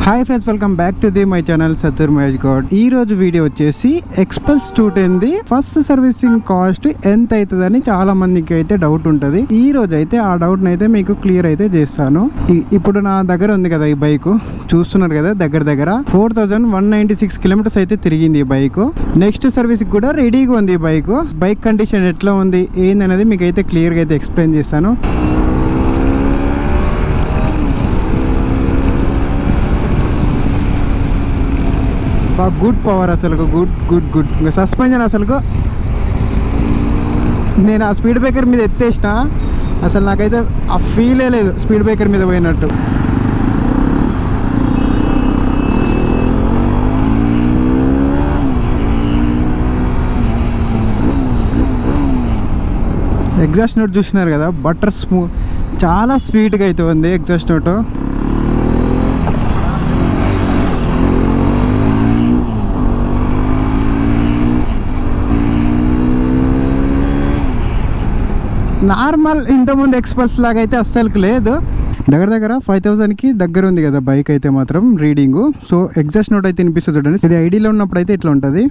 Hi friends, welcome back to my channel Sattur Mahesh Goud. ఈ రోజు video వచ్చేసి ఎక్స్ప్రెస్ 210 ఫస్ట్ సర్వీసింగ్ కాస్ట్ ఎంత అవుతుందని చాలా మందికి అయితే డౌట్ ఉంటుంది. ఈ రోజు అయితే ఆ డౌట్ అయితే మీకు క్లియర్ అయితే చేస్తాను. ఇప్పుడు నా దగ్గర ఉంది కదా ఈ బైక్, చూస్తున్నారు కదా, దగ్గర 4196 కిలోమీటర్స్ అయితే తిరిగింది ఈ బైక్. నెక్స్ట్ సర్వీస్ కూడా రెడీగా ఉంది ఈ బైక్. బైక్ కండిషన్ ఎట్లా ఉంది ఏందనేది మీకు అయితే క్లియర్ గా అయితే ఎక్స్ప్లెయిన్ చేస్తాను. గుడ్ పవర్, అసలు గుడ్ ఇంకా సస్పెన్షన్ అసలు నేను ఆ స్పీడ్ బ్రేకర్ మీద ఎత్తేసిన, అసలు నాకైతే ఆ ఫీలే లేదు స్పీడ్ బ్రేకర్ మీద పోయినట్టు. ఎగ్జాస్ట్ నోట్ చూసినారు కదా, బటర్ స్మూత్, చాలా స్వీట్గా అయితే ఉంది ఎగ్జాస్ట్ నోట్. నార్మల్ ఇంతకుముందు ఎక్స్పల్స్ లాగా అయితే అస్సలుకి లేదు. దగ్గర 5000కి దగ్గర ఉంది కదా బైక్ అయితే మాత్రం రీడింగు. సో ఎగ్జాస్ట్ నోట్ అయితే వినిపిస్తుంది చూడండి. ఇది ఐడిలో ఉన్నప్పుడు అయితే ఇట్లా ఉంటుంది.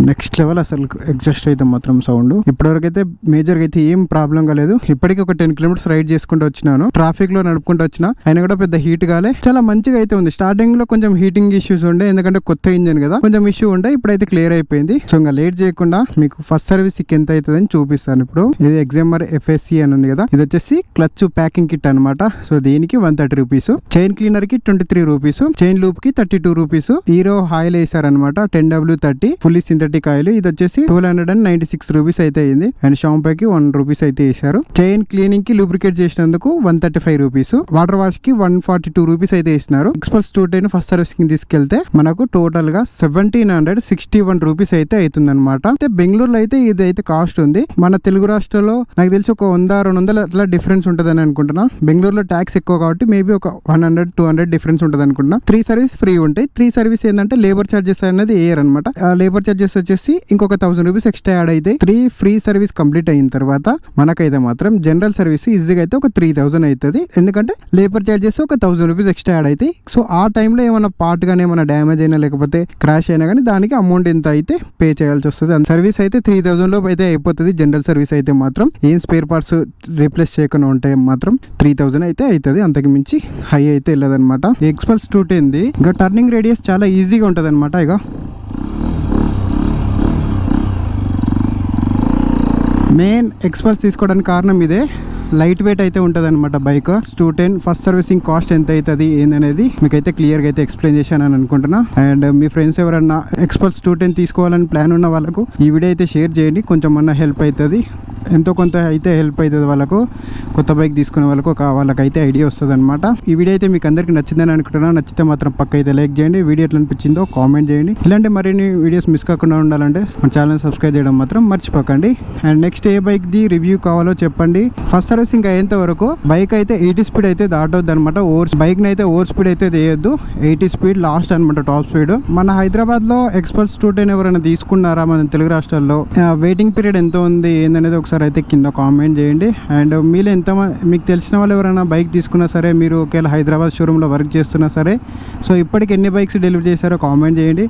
నెక్స్ట్ లెవెల్ అసలు ఎగ్జాస్ట్ అయితే మాత్రం సౌండ్. ఇప్పటివరకు అయితే మేజర్గా అయితే ఏం ప్రాబ్లం కాలేదు. ఇప్పటికీ ఒక 10 కిలోమీటర్స్ రైడ్ చేసుకుంటూ వచ్చినాను, ట్రాఫిక్ లో నడుపుకుంటూ వచ్చిన, అయినా కూడా పెద్ద హీట్ కాలే, చాలా మంచిగా అయితే ఉంది. స్టార్టింగ్ లో కొంచెం హీటింగ్ ఇష్యూస్ ఉండే, ఎందుకంటే కొత్త ఇంజన్ కదా, కొంచెం ఇష్యూ ఉండే. ఇప్పుడైతే క్లియర్ అయిపోయింది. సో ఇంకా లేట్ చేయకుండా మీకు ఫస్ట్ సర్వీస్ ఎంత అవుతుందని చూపిస్తాను. ఇప్పుడు ఇది ఎగ్జామర్ FSC అని ఉంది కదా, ఇది వచ్చేసి క్లచ్ ప్యాకింగ్ కిట్ అనమాట. సో దీనికి 130 రూపీస్, చైన్ క్లీనర్ కి 23 రూపీస్, చైన్ లూప్ కి 32 రూపీస్. హీరో ఆయిల్ వేసారనమాట 10W30 ఫుల్లీ సింథటిక్ ఆయిల్. ఇది వచ్చేసి 1296 రూపీస్ అయితే అయింది. అండ్ షాంపూకి 1 రూపీస్ అయితే వేసారు. చైన్ క్లీనింగ్ కి లూబ్రికేట్ చేసినందుకు 135 రూపీస్, వాటర్ వాష్ కి 142 రూపీస్ అయితే ఇస్తున్నారు. ఎక్స్ప్రెస్ 210 ఫస్ట్ సర్వీసింగ్ తీసుకెళ్తే మనకు టోటల్ గా 1761 రూపీస్ అయితే అవుతుంది అనమాట. అయితే బెంగళూరులో అయితే ఇది అయితే కాస్ట్ ఉంది. మన తెలుగు రాష్ట్రాల్లో నాకు తెలిసి ఒక 100-200 అట్లా డిఫరెన్స్ ఉంటుందని అనుకుంటున్నా. బెంగళూరులో ట్యాక్స్ ఎక్కువ కాబట్టి మేబీ ఒక 100-200 డిఫరెన్స్ ఉంటుంది అనుకుంటున్నా. 3 సర్వీస్ ఫ్రీ ఉంటాయి. 3 సర్వీస్ ఏంటంటే లేబర్ చార్జెస్ అనేది వేయరు అనమాట. లేబర్ చార్జెస్ వచ్చేసి ఇంకొక 1000 రూపీస్ ఎక్స్ట్రా యాడ్ అయితే 3 ఫ్రీ సర్వీస్ కంప్లీట్ అయిన తర్వాత మనకైతే మాత్రం జనరల్ సర్వీస్ ఈజీగా అయితే ఒక 3000 అవుతుంది. ఎందుకంటే లేబర్ చార్జెస్ ఒక 1000 రూపీస్ ఎక్స్ట్రా యాడ్ అవుతాయి. సో ఆ టైంలో ఏమైనా పార్ట్ కానీ ఏమైనా డ్యామేజ్ అయినా లేకపోతే క్రాష్ అయినా కానీ దానికి అమౌంట్ ఎంత అయితే పే చేయాల్సి వస్తుంది. సర్వీస్ అయితే 3000 లోపు అయితే అయిపోతుంది. జనరల్ సర్వీస్ అయితే మాత్రం ఏం స్పేర్ పార్ట్స్ రీప్లేస్ చేయకుండా ఉంటే మాత్రం 3000 అయితే అవుతుంది. అంతకు మించి హై అయితే వెళ్ళదనమాట. ఎక్స్పల్స్ 210 ఇంకా టర్నింగ్ రేడియస్ చాలా ఈజీగా ఉంటుంది అనమాట. ఇక మెయిన్ ఎక్స్పల్స్ తీసుకోవడానికి కారణం ఇదే, లైట్ వెయిట్ అయితే ఉంటుంది అనమాట బైక్. 210 ఫస్ట్ సర్వీసింగ్ కాస్ట్ ఎంత అవుతుంది ఏందనేది మీకైతే క్లియర్గా అయితే ఎక్స్ప్లెయిన్ చేశాను అని అనుకుంటున్నా. అండ్ మీ ఫ్రెండ్స్ ఎవరన్నా ఎక్స్పల్స్ 210 తీసుకోవాలని ప్లాన్ ఉన్న వాళ్ళకు ఈ వీడియో అయితే షేర్ చేయండి. కొంచెం అన్న హెల్ప్ అవుతుంది, ఎంతో కొంత అయితే హెల్ప్ అవుతుంది వాళ్ళకు. కొత్త బైక్ తీసుకునే వాళ్ళకు వాళ్ళకైతే ఐడియా వస్తుంది అనమాట. ఈ వీడియో అయితే మీకు అందరికీ నచ్చిందని అనుకుంటున్నా. నచ్చితే మాత్రం పక్క అయితే లైక్ చేయండి. వీడియో ఎట్లా అనిపించిందో కామెంట్ చేయండి. ఇలాంటి మరిన్ని వీడియోస్ మిస్ కాకుండా ఉండాలంటే మన ఛానల్ సబ్స్క్రైబ్ చేయడం మాత్రం మర్చిపోకండి. And next A bike the review కావాలో చెప్పండి. ఫస్ట్ సర్వీసింగ్ అయ్యేంత వరకు బైక్ అయితే 80 స్పీడ్ అయితే దాటొద్దు అనమాట. బైక్ అయితే ఓవర్ స్పీడ్ అయితే చేయొద్దు. 80 స్పీడ్ లాస్ట్ అనమాట, టాప్ స్పీడ్. మన హైదరాబాద్ లో ఎక్స్పల్స్ 210 ఎవరైనా తీసుకున్నారా మన తెలుగు రాష్ట్రాల్లో? వెయిటింగ్ పీరియడ్ ఎంత ఉంది ఏందనేది ఒకసారి అయితే కింద కామెంట్ చేయండి. అండ్ మీరు మీకు తెలిసిన వాళ్ళు ఎవరైనా బైక్ తీసుకున్నా సరే, మీరు ఒకవేళ హైదరాబాద్ షోరూంలో వర్క్ చేస్తున్నా సరే, సో ఇప్పటికి ఎన్ని బైక్స్ డెలివరీ చేశారో కామెంట్ చేయండి.